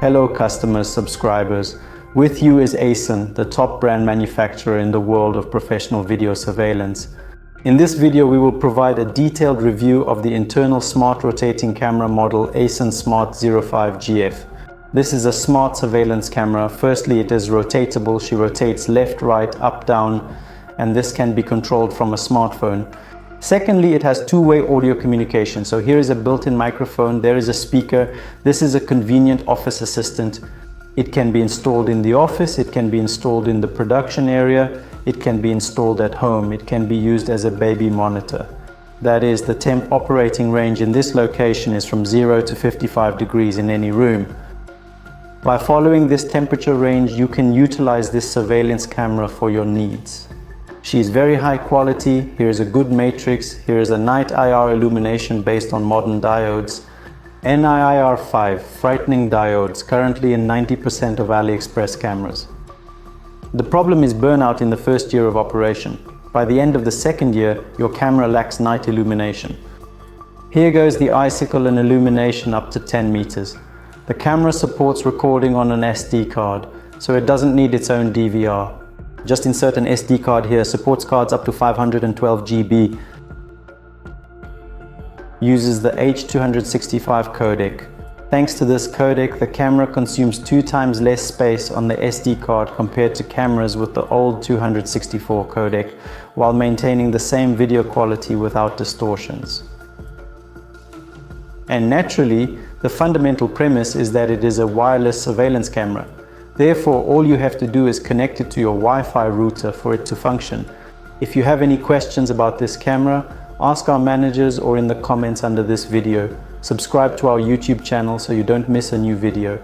Hello customers, subscribers. With you is Ison, the top brand manufacturer in the world of professional video surveillance. In this video, we will provide a detailed review of the internal smart rotating camera model Ison Smart05Gf. This is a smart surveillance camera. Firstly, it is rotatable. She rotates left, right, up, down, and this can be controlled from a smartphone. Secondly, it has two-way audio communication. So here is a built-in microphone, there is a speaker. This is a convenient office assistant. It can be installed in the office, it can be installed in the production area, it can be installed at home, it can be used as a baby monitor. That is, the temp operating range in this location is from 0 to 55 degrees in any room. By following this temperature range, you can utilize this surveillance camera for your needs. She is very high quality. Here is a good matrix. Here is a night IR illumination based on modern diodes. NIIR5, frightening diodes, currently in 90% of AliExpress cameras. The problem is burnout in the first year of operation. By the end of the second year, your camera lacks night illumination. Here goes the icicle and illumination up to 10 meters. The camera supports recording on an SD card, so it doesn't need its own DVR. Just insert an SD card here, supports cards up to 512 GB. Uses the H265 codec. Thanks to this codec, the camera consumes 2 times less space on the SD card compared to cameras with the old 264 codec, while maintaining the same video quality without distortions. And naturally, the fundamental premise is that it is a wireless surveillance camera. Therefore, all you have to do is connect it to your Wi-Fi router for it to function. If you have any questions about this camera, ask our managers or in the comments under this video. Subscribe to our YouTube channel so you don't miss a new video.